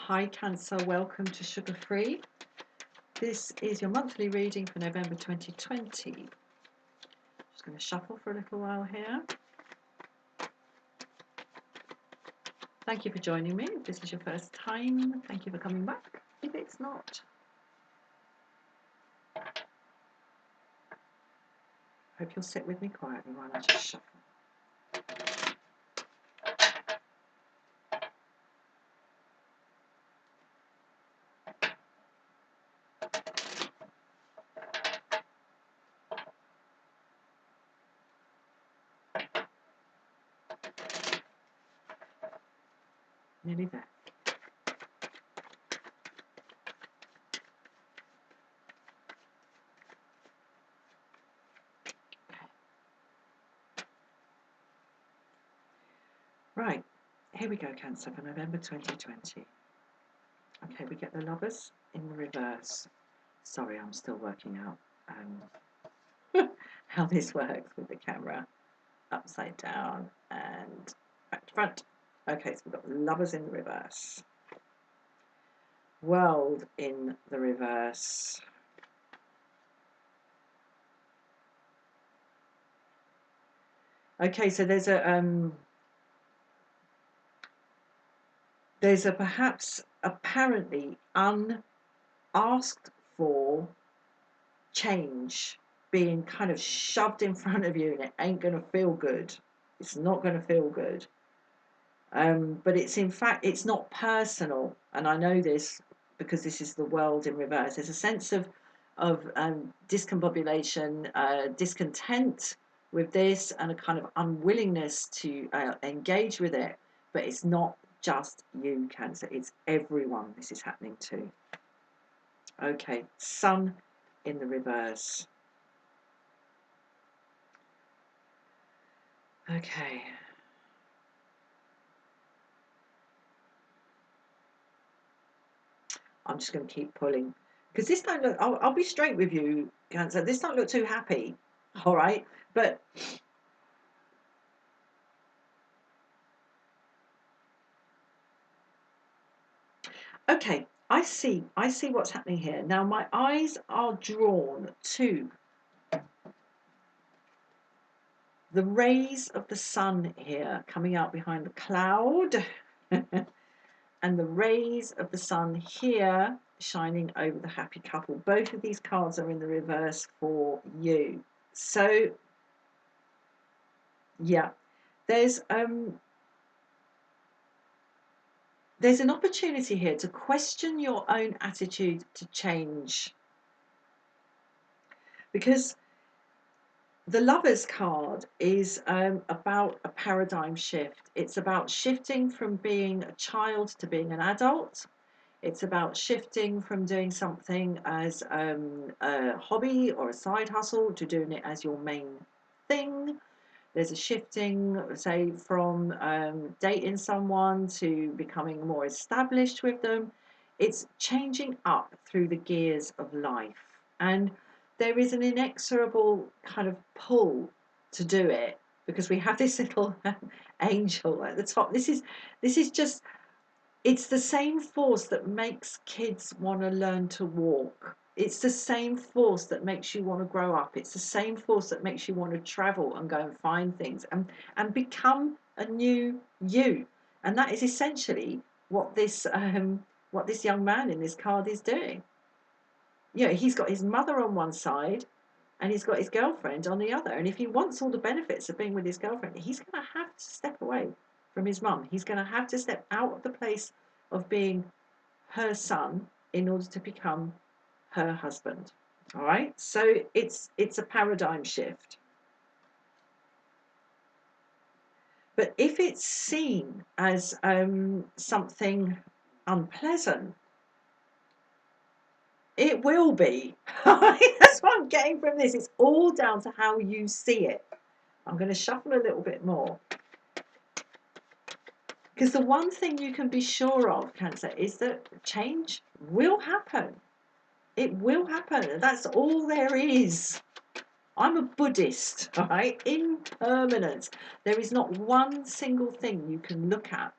Hi Cancer, welcome to Sugar Free. This is your monthly reading for November 2020. Just going to shuffle for a little while here. Thank you for joining me. If this is your first time, thank you for coming back. If it's not, hope you'll sit with me quietly while I just shuffle. Nearly there. Right, here we go, Cancer, for November 2020. Okay, we get the Lovers in the reverse. Sorry, I'm still working out how this works with the camera. Upside down and back to front. Okay, so we've got Lovers in the reverse. World in the reverse. Okay, so there's a perhaps apparently unasked for change being kind of shoved in front of you, and it ain't going to feel good. It's not going to feel good. But it's in fact, it's not personal, and I know this because this is the World in reverse. There's a sense of discombobulation, discontent with this, and a kind of unwillingness to engage with it. But it's not just you, Cancer. It's everyone this is happening to. Okay, Sun in the reverse. Okay. I'm just going to keep pulling because this don't look. I'll be straight with you, Cancer. This don't look too happy. All right, but okay. I see what's happening here. Now my eyes are drawn to the rays of the sun here coming out behind the cloud, and the rays of the sun here shining over the happy couple. Both of these cards are in the reverse for you. So yeah, there's an opportunity here to question your own attitude to change, because the Lovers card is about a paradigm shift. It's about shifting from being a child to being an adult. It's about shifting from doing something as a hobby or a side hustle to doing it as your main thing. There's a shifting, say, from dating someone to becoming more established with them. It's changing up through the gears of life. And there is an inexorable kind of pull to do it because we have this little angel at the top. This is just, it's the same force that makes kids want to learn to walk. It's the same force that makes you want to grow up. It's the same force that makes you want to travel and go and find things and become a new you. And that is essentially what this young man in this card is doing. You know, he's got his mother on one side and he's got his girlfriend on the other. And if he wants all the benefits of being with his girlfriend, he's going to have to step away from his mum. He's going to have to step out of the place of being her son in order to become her husband. All right, so it's a paradigm shift. But if it's seen as something unpleasant, it will be. That's what I'm getting from this. It's all down to how you see it. I'm going to shuffle a little bit more. Because the one thing you can be sure of, Cancer, is that change will happen. It will happen. That's all there is. I'm a Buddhist, all right? Impermanence. There is not one single thing you can look at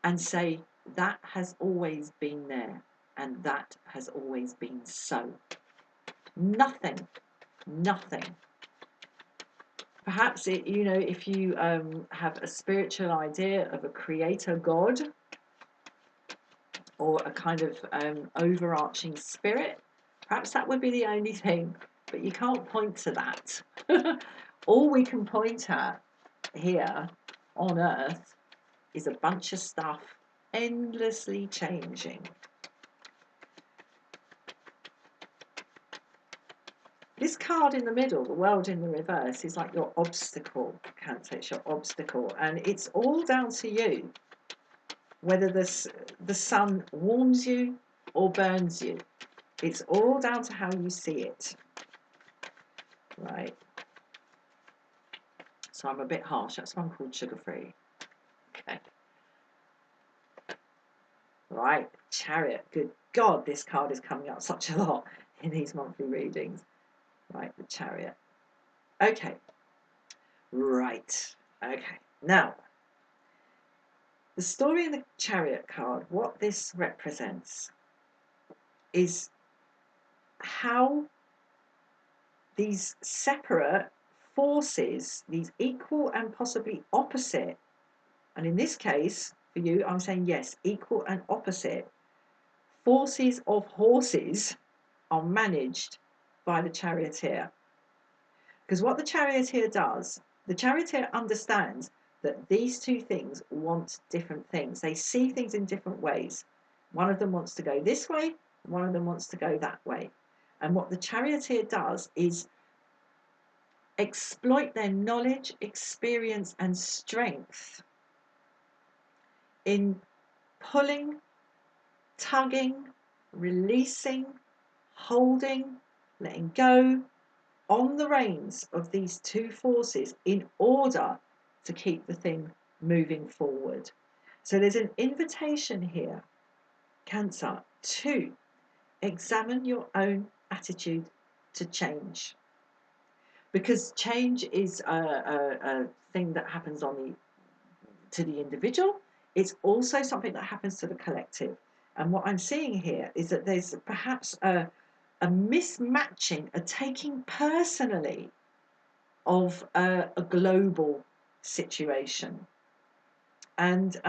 and say, that has always been there, and that has always been so. Nothing, nothing. Perhaps if you have a spiritual idea of a creator God or a kind of overarching spirit, perhaps that would be the only thing. But you can't point to that. All we can point at here on Earth is a bunch of stuff endlessly changing. This card in the middle, the world in the reverse, is like your obstacle, Cancer. It's your obstacle. And it's all down to you whether the sun warms you or burns you. It's all down to how you see it. Right? So I'm a bit harsh. That's why I'm called Sugar Free. Okay. Right. Chariot. Good God, this card is coming up such a lot in these monthly readings. Right, the Chariot. Okay. Right. Okay. Now, the story in the Chariot card, what this represents is how these separate forces, these equal and possibly opposite, and in this case, for you, I'm saying yes, equal and opposite forces of horses are managed by the charioteer. Because what the charioteer does, the charioteer understands that these two things want different things. They see things in different ways. One of them wants to go this way, one of them wants to go that way. And what the charioteer does is exploit their knowledge, experience, and strength in pulling, tugging, releasing, holding, letting go on the reins of these two forces in order to keep the thing moving forward. So there's an invitation here, Cancer, to examine your own attitude to change. Because change is a thing that happens to the individual. It's also something that happens to the collective. And what I'm seeing here is that there's perhaps a mismatching, a taking personally of a global situation. And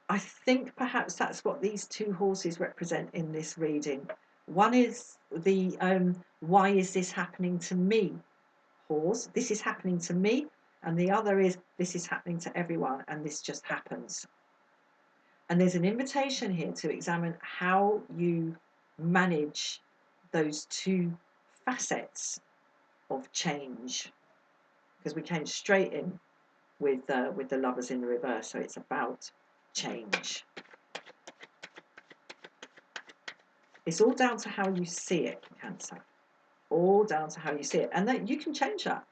I think perhaps that's what these two horses represent in this reading. One is the why is this happening to me horse? This is happening to me. And the other is this is happening to everyone and this just happens. And there's an invitation here to examine how you manage those two facets of change. Because we came straight in with the Lovers in the reverse, so it's about change. It's all down to how you see it, Cancer. All down to how you see it. And that you can change that.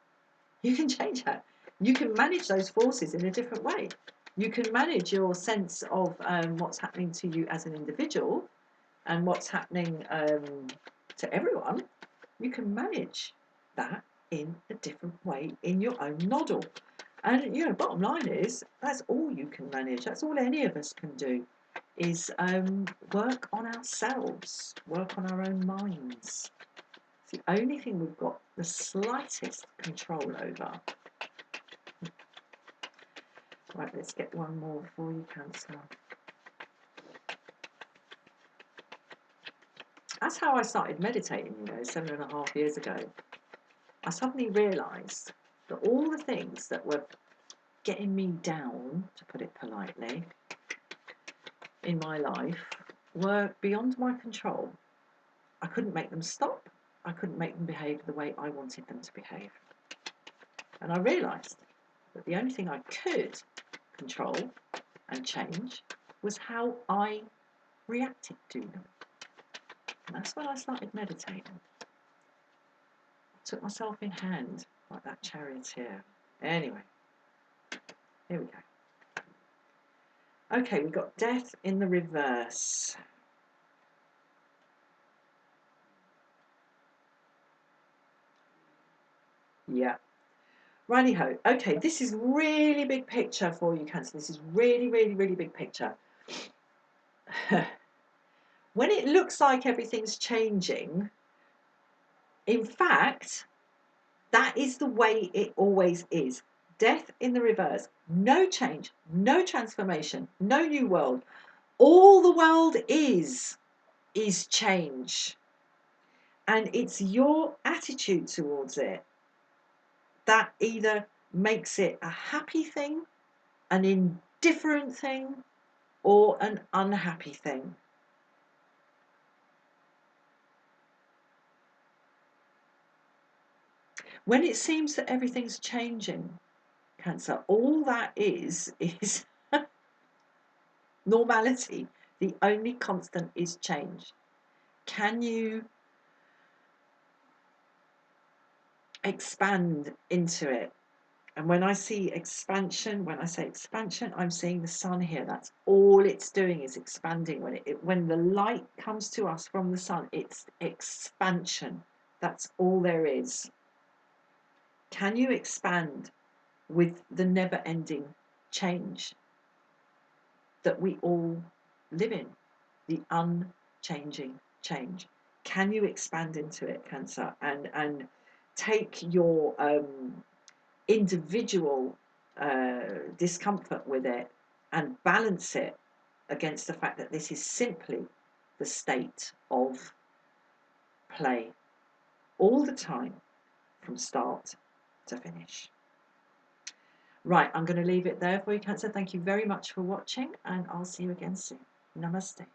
You can change that. You can manage those forces in a different way. You can manage your sense of what's happening to you as an individual and what's happening to everyone. You can manage that in a different way in your own model. And bottom line is that's all you can manage. That's all any of us can do is work on ourselves, work on our own minds. It's the only thing we've got the slightest control over. Right, let's get one more for you, Cancer. That's how I started meditating, 7.5 years ago. I suddenly realised that all the things that were getting me down, to put it politely, in my life were beyond my control. I couldn't make them stop. I couldn't make them behave the way I wanted them to behave. And I realised that the only thing I could control and change was how I reacted to them. And that's when I started meditating. I took myself in hand like that charioteer. Anyway, here we go. Okay, we've got Death in the reverse. Yeah. Righty ho. Okay, this is really big picture for you, Cancer. This is really, really, really big picture. When it looks like everything's changing, in fact, that is the way it always is. Death in the reverse. No change, no transformation, no new world. All the world is change. And it's your attitude towards it that either makes it a happy thing, an indifferent thing, or an unhappy thing. When it seems that everything's changing, Cancer, all that is normality. The only constant is change. Can you expand into it? And when I say expansion, I'm seeing the sun here. That's all it's doing is expanding. When the light comes to us from the sun, it's expansion. That's all there is. Can you expand with the never-ending change that we all live in, the unchanging change? Can you expand into it, Cancer, and take your individual discomfort with it and balance it against the fact that this is simply the state of play all the time from start to finish. Right, I'm going to leave it there for you, Cancer. Thank you very much for watching, and I'll see you again soon. Namaste.